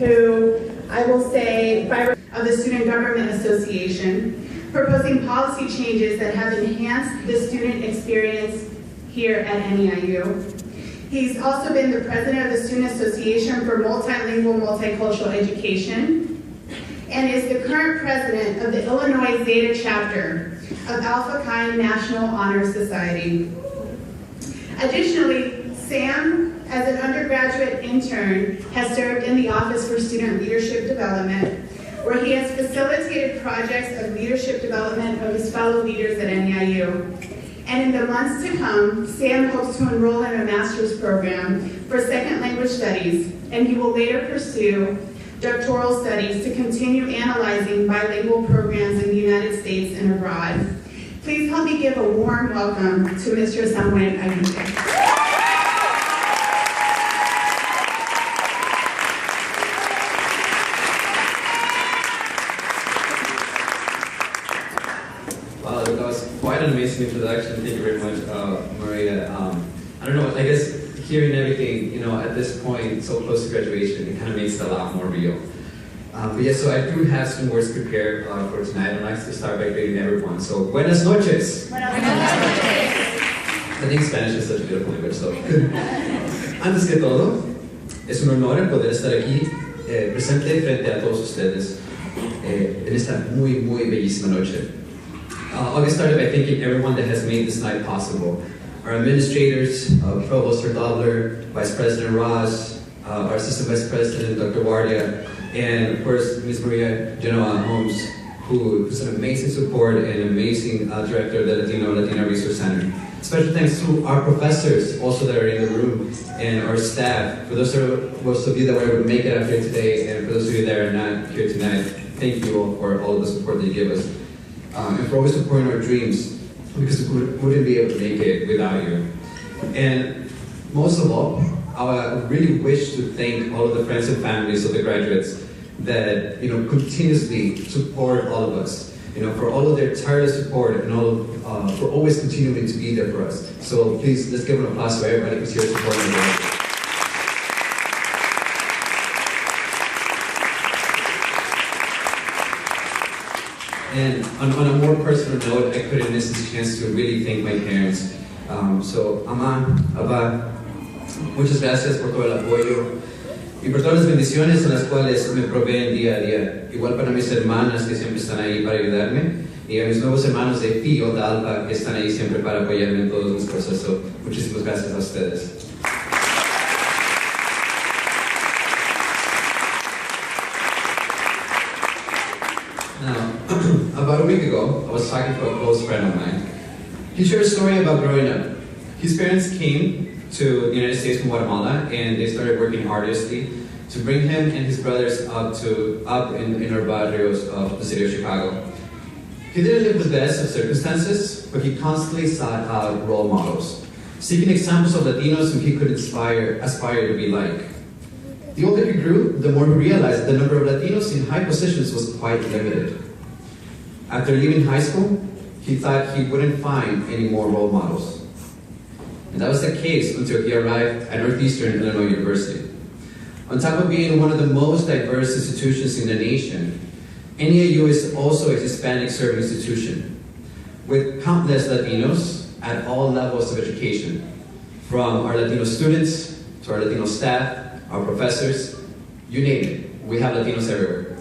who I will say of the Student Government Association, proposing policy changes that have enhanced the student experience here at NEIU. He's also been the president of the Student Association for Multilingual Multicultural Education and is the current president of the Illinois Zeta chapter of Alpha Chi National Honor Society. Additionally, Sam, as an undergraduate intern, has served in the Office for Student Leadership Development, where he has facilitated projects of leadership development of his fellow leaders at NEIU. And in the months to come, Sam hopes to enroll in a master's program for second language studies, and he will later pursue doctoral studies to continue analyzing bilingual programs in the United States and abroad. Please help me give a warm welcome to Mr. Samuel Aguirre. Quite an amazing introduction. Thank you very much, Maria. I don't know, I guess hearing everything, at this point, so close to graduation, it kind of makes it a lot more real. But yeah, so I do have some words prepared for tonight. I'd like to start by greeting everyone. So, buenas noches. Buenas noches. I think Spanish is such a beautiful language, so. Antes que todo, es un honor el poder estar aquí presente frente a todos ustedes en esta muy, muy bellísima noche. I'll get started by thanking everyone that has made this night possible. Our administrators, Provost Dobler, Vice President Ross, our Assistant Vice President, Dr. Wardia, and of course, Ms. Maria Genoa Holmes, who's an amazing support and amazing director of the Latina Resource Center. Special thanks to our professors also that are in the room and our staff. For those of you that were able to make it out here today, and for those of you that are not here tonight, thank you all for all of the support that you give us. And for always supporting our dreams, because we wouldn't be able to make it without you. And most of all, I really wish to thank all of the friends and families of the graduates that continuously support all of us. For all of their tireless support and for always continuing to be there for us. So please, let's give an applause to everybody who's here supporting us. And on a more personal note, I couldn't miss this chance to really thank my parents. So, Mamá, Papá, muchas gracias por todo el apoyo y por todas las bendiciones en las cuales me proveen día a día. Igual para mis hermanas que siempre están ahí para ayudarme y a mis nuevos hermanos de Pío, de Alba, que están ahí siempre para apoyarme en todos mis procesos. Muchísimas gracias a ustedes. Now, about a week ago, I was talking to a close friend of mine. He shared a story about growing up. His parents came to the United States from Guatemala, and they started working arduously to bring him and his brothers up in our barrios of the city of Chicago. He didn't live the best of circumstances, but he constantly sought out role models, seeking examples of Latinos whom he could aspire to be like. The older he grew, the more he realized that the number of Latinos in high positions was quite limited. After leaving high school, he thought he wouldn't find any more role models. And that was the case until he arrived at Northeastern Illinois University. On top of being one of the most diverse institutions in the nation, NEIU is also a Hispanic serving institution with countless Latinos at all levels of education, from our Latino students to our Latino staff, our professors, you name it, we have Latinos everywhere.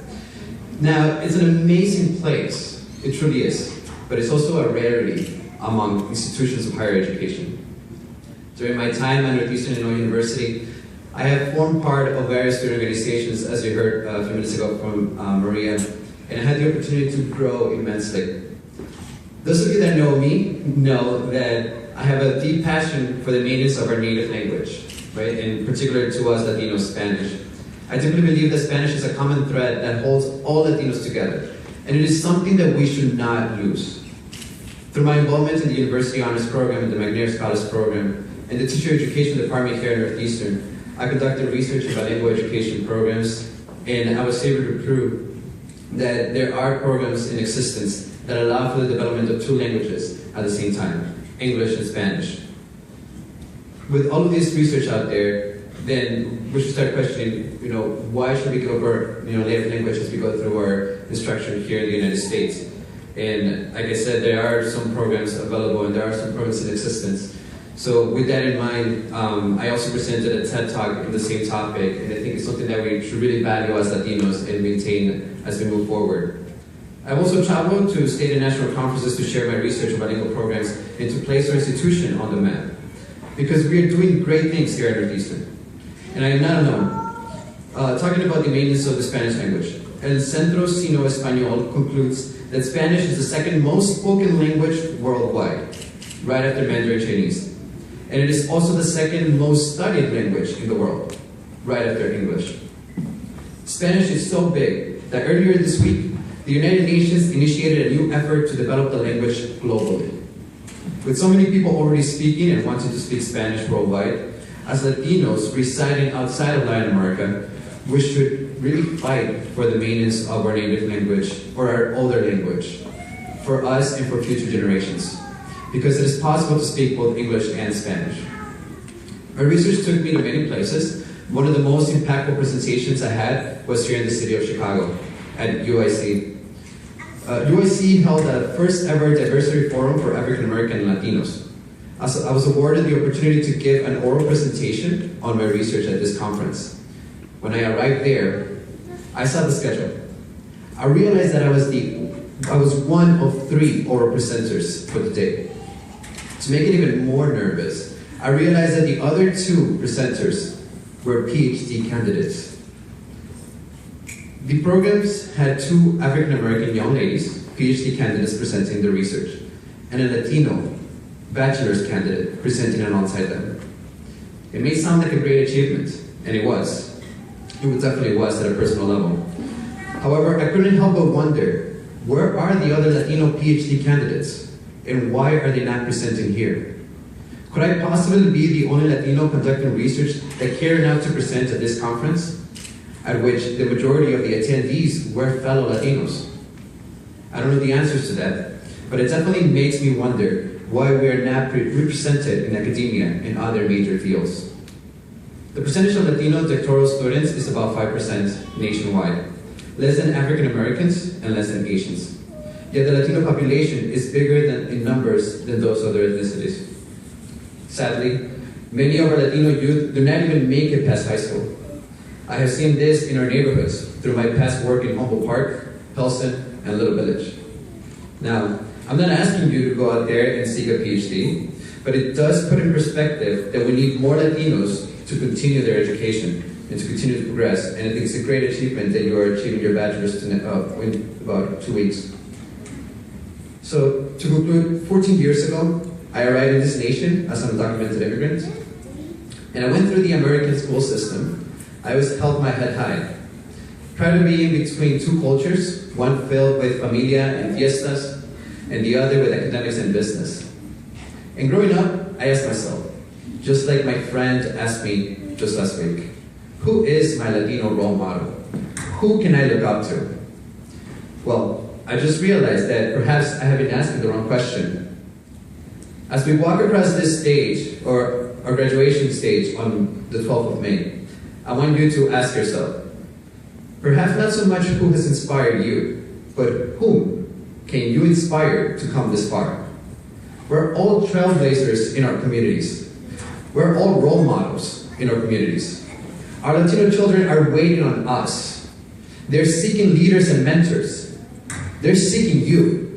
Now, it's an amazing place, it truly is, but it's also a rarity among institutions of higher education. During my time at Northeastern Illinois University, I have formed part of various student organizations, as you heard a few minutes ago from Maria, and I had the opportunity to grow immensely. Those of you that know me know that I have a deep passion for the maintenance of our native language, right? In particular to us Latinos, Spanish. I deeply believe that Spanish is a common thread that holds all Latinos together, and it is something that we should not lose. Through my involvement in the University Honors Program and the McNair Scholars Program, and the Teacher Education Department here at Northeastern, I conducted research in bilingual education programs, and I was able to prove that there are programs in existence that allow for the development of two languages at the same time, English and Spanish. With all of this research out there, then we should start questioning, why should we go for, native language as we go through our instruction here in the United States? And like I said, there are some programs available and there are some programs in existence. So with that in mind, I also presented a TED Talk on the same topic, and I think it's something that we should really value as Latinos and maintain as we move forward. I've also traveled to state and national conferences to share my research on bilingual programs and to place our institution on the map. Because we are doing great things here at Northeastern. And I am not alone. Talking about the maintenance of the Spanish language. El Centro Sino Español concludes that Spanish is the second most spoken language worldwide, right after Mandarin Chinese. And it is also the second most studied language in the world, right after English. Spanish is so big that earlier this week, the United Nations initiated a new effort to develop the language globally. With so many people already speaking and wanting to speak Spanish worldwide, as Latinos residing outside of Latin America, we should really fight for the maintenance of our native language, or our older language, for us and for future generations. Because it is possible to speak both English and Spanish. My research took me to many places. One of the most impactful presentations I had was here in the city of Chicago, at UIC. UIC held the first ever diversity forum for African American and Latinos. I was awarded the opportunity to give an oral presentation on my research at this conference. When I arrived there, I saw the schedule. I realized that I was one of 3 oral presenters for the day. To make it even more nervous, I realized that the other 2 presenters were PhD candidates. The programs had 2 African American young ladies, PhD candidates, presenting their research, and a Latino bachelor's candidate presenting alongside them. It may sound like a great achievement, and it was. It definitely was at a personal level. However, I couldn't help but wonder, where are the other Latino PhD candidates, and why are they not presenting here? Could I possibly be the only Latino conducting research that cared enough to present at this conference, at which the majority of the attendees were fellow Latinos? I don't know the answers to that, but it definitely makes me wonder why we are not represented in academia and other major fields. The percentage of Latino doctoral students is about 5% nationwide, less than African Americans and less than Asians. Yet the Latino population is bigger in numbers than those other ethnicities. Sadly, many of our Latino youth do not even make it past high school. I have seen this in our neighborhoods through my past work in Humboldt Park, Pilsen, and Little Village. Now, I'm not asking you to go out there and seek a PhD, but it does put in perspective that we need more Latinos to continue their education and to continue to progress. And I think it's a great achievement that you are achieving your bachelor's in about 2 weeks. So, to conclude, 14 years ago, I arrived in this nation as an undocumented immigrant, and I went through the American school system. I always held my head high. Tried to be in between 2 cultures, one filled with familia and fiestas, and the other with academics and business. And growing up, I asked myself, just like my friend asked me just last week, who is my Latino role model? Who can I look up to? Well, I just realized that perhaps I have been asking the wrong question. As we walk across this stage, or our graduation stage on the 12th of May, I want you to ask yourself, perhaps not so much who has inspired you, but whom can you inspire to come this far? We're all trailblazers in our communities. We're all role models in our communities. Our Latino children are waiting on us. They're seeking leaders and mentors. They're seeking you.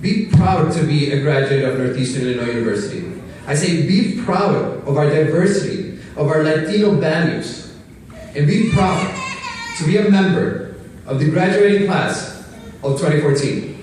Be proud to be a graduate of Northeastern Illinois University. I say be proud of our diversity, of our Latino values, and be proud to be a member of the graduating class of 2014.